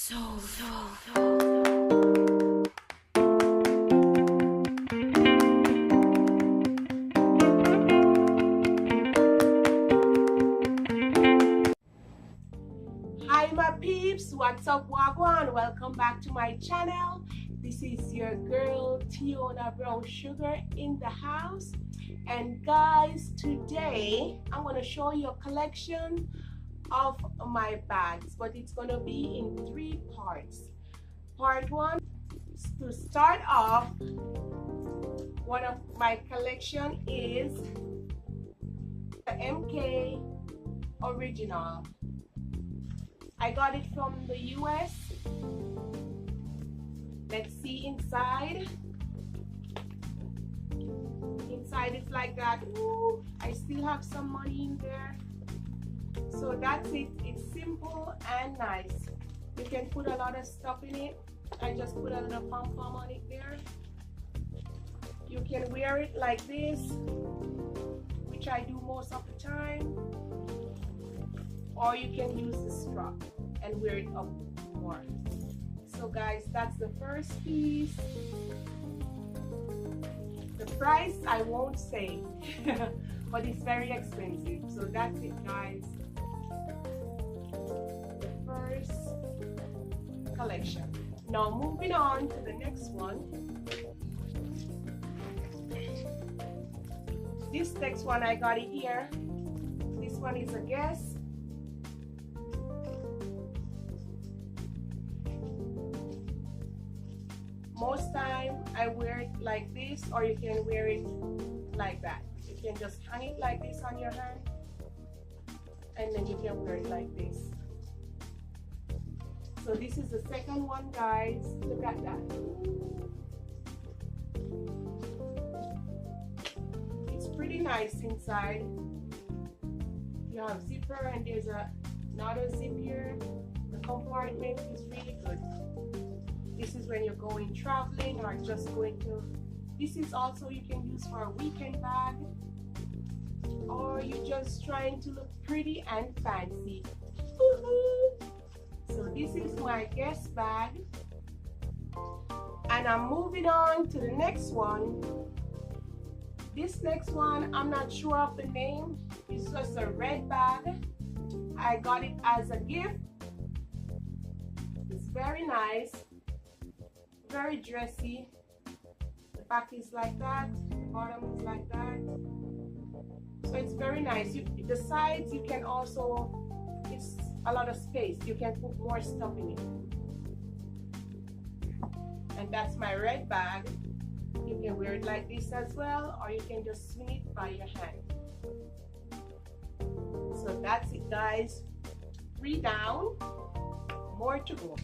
Hi my peeps, what's up wagwan? Welcome back to my channel. This is your girl Tiona Brown Sugar in the house, and guys, today I'm going to show you a collection of my bags, but it's going to be in 3 parts. Part 1, to start off, one of my collection is the MK Original. I got it from the US. Let's see inside. Inside it's like that. Ooh, I still have some money in there. So that's it. It's simple and nice. You can put a lot of stuff in it. I just put a little pom-pom on it there. You can wear it like this, which I do most of the time. Or you can use the strap and wear it up more. So guys, that's the first piece. The price I won't say, but it's very expensive. So that's it guys. The first collection. Now moving on to the next one. This next one I got it here. This one is a Guess. Most time I wear it like this, or you can wear it like that. You can just hang it like this on your hand, and then you can wear it like this. So this is the second one guys. Look at that. It's pretty nice inside. You have zipper and there's another zip here. The compartment is really good. This is when you're going traveling or just going to. This is also you can use for a weekend bag, or you're just trying to look pretty and fancy. So this is my Guess bag, and I'm moving on to the next one. This next one, I'm not sure of the name. It's just a red bag. I got it as a gift. It's very nice. Very dressy. The back is like that, the bottom is like that. So it's very nice. The sides you can also, it's a lot of space. You can put more stuff in it. And that's my red bag. You can wear it like this as well, or you can just swing it by your hand. So that's it guys. 3 down. More to go.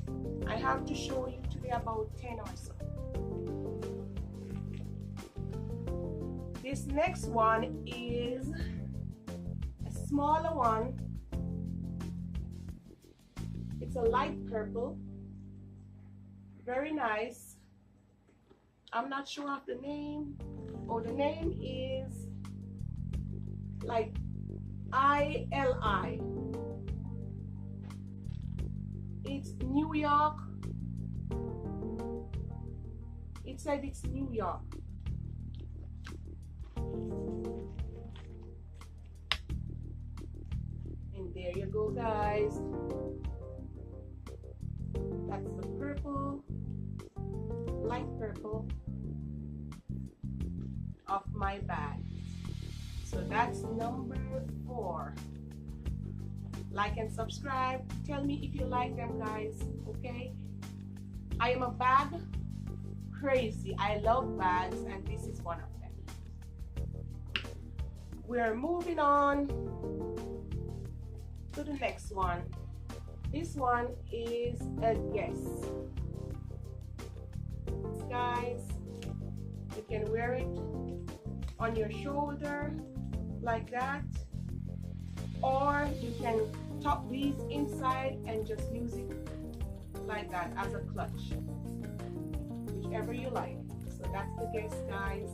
I have to show you today about 10 or so. This next one is a smaller one. It's a light purple. Very nice. I'm not sure of the name. Oh, the name is like ILI. It's New York. It said it's New York. And there you go guys. That's the purple, light purple of my bag. So that's number 4. Like and subscribe. Tell me if you like them guys, okay? I am a bag crazy. I love bags, and this is one of them. We're moving on to the next one. This one is a Guess. Guys, you can wear it on your shoulder like that, or you can tuck these inside and just use it like that as a clutch, whichever you like. So that's the Guess guys.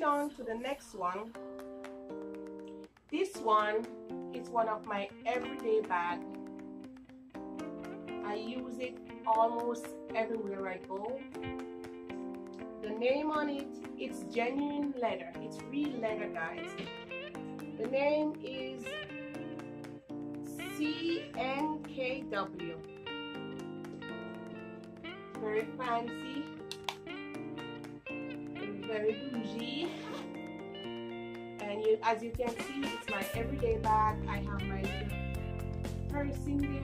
moving on to the next one. This one is one of my everyday bags. I use it almost everywhere I go. The name on it, it's genuine leather. It's real leather, guys. The name is CNKW. Very fancy, very bougie, and as you can see, it's my everyday bag. I have my little purse in there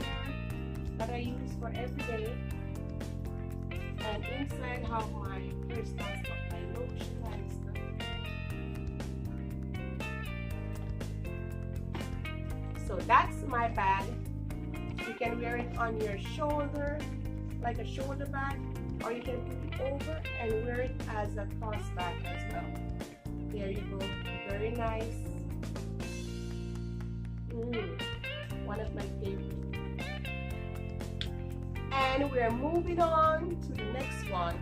that I use for every day, and inside have my personal stuff, my lotion and stuff. So that's my bag. You can wear it on your shoulder like a shoulder bag, or you can put it over and wear it as a cross bag as well. There you go, very nice. One of my favorites. And we're moving on to the next one.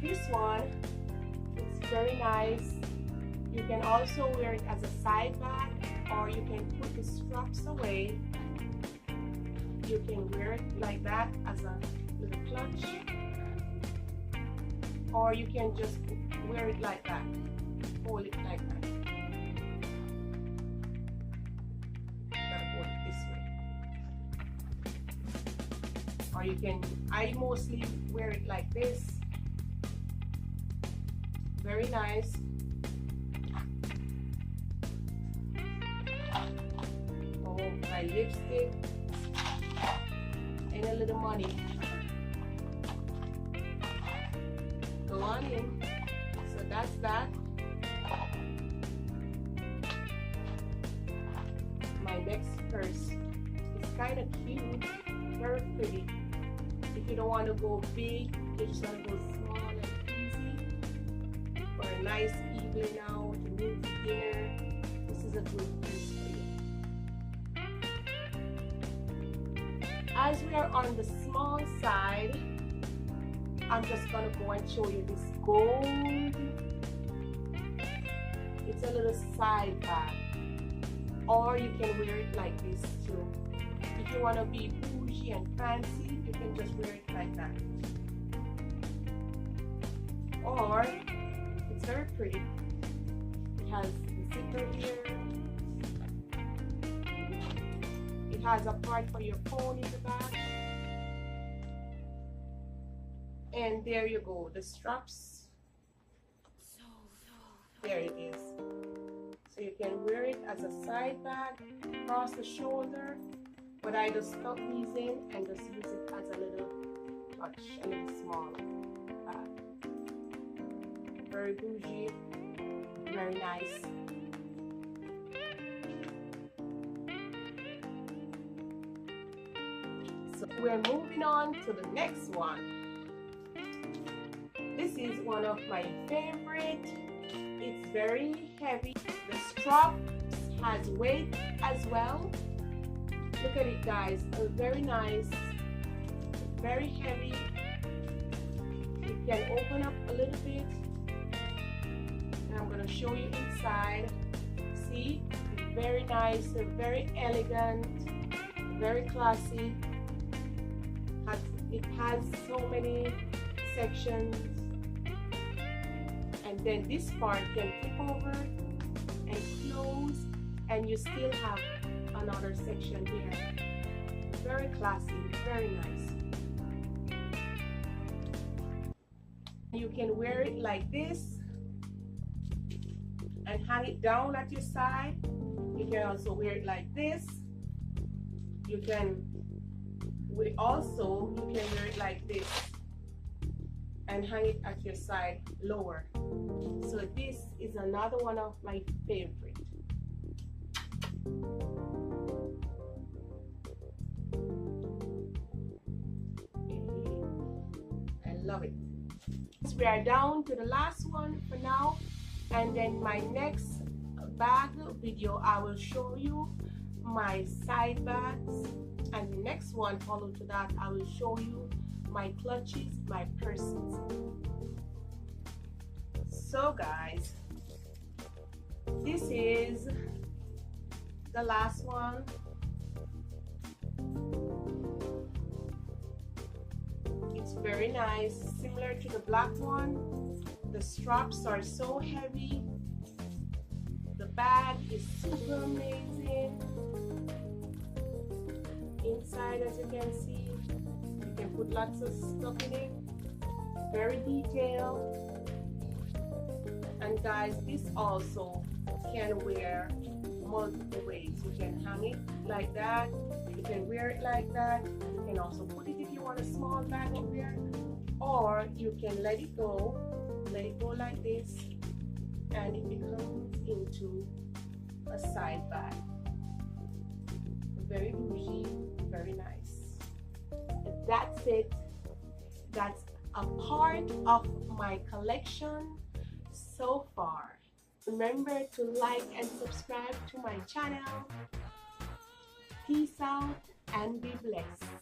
This one is very nice. You can also wear it as a side bag, or you can put the straps away. You can wear it like that as a little clutch, or you can just wear it like that, hold it like that. Hold it this way. Or you can, I mostly wear it like this. Very nice. Oh, my lipstick. A little money. Go on in. So that's that. My next purse is kind of cute, very pretty. If you don't want to go big, you just want to go small and easy for a nice evening out, a movie dinner. This is a good purse for you. As we are on the small side, I'm just going to go and show you this gold. It's a little side bag, or you can wear it like this too. If you want to be bougie and fancy, you can just wear it like that. Or, it's very pretty. It has the zipper here. It has a part for your phone in the back. And there you go, the straps. There it is. So you can wear it as a side bag, across the shoulder, but I just stuck these in and just use it as a little clutch, a little small bag. Very bougie, very nice. So we're moving on to the next one. This is one of my favorite. It's very heavy. The strap has weight as well. Look at it, guys. Very nice. Very heavy. It can open up a little bit. And I'm going to show you inside. See? Very nice. Very elegant. Very classy. It has so many sections. And then this part can flip over and close, and you still have another section here. Very classy, very nice. You can wear it like this and hang it down at your side. You can also wear it like this. You can wear it like this and hang it at your side lower. So this is another one of my favorite. I love it. So we are down to the last one for now, and then my next bag video I will show you my side bags, and the next one follow to that I will show you my clutches, my purses. So guys, this is the last one. It's very nice, similar to the black one. The straps are so heavy. The bag is super amazing. Inside, as you can see, you can put lots of stuff in it. Very detailed. And guys, this also can wear multiple ways. You can hang it like that. You can wear it like that. You can also put it if you want a small bag up there, or you can let it go like this, and it becomes into a side bag. Very bougie, very nice. That's it. That's a part of my collection so far. Remember to like and subscribe to my channel. Peace out and be blessed.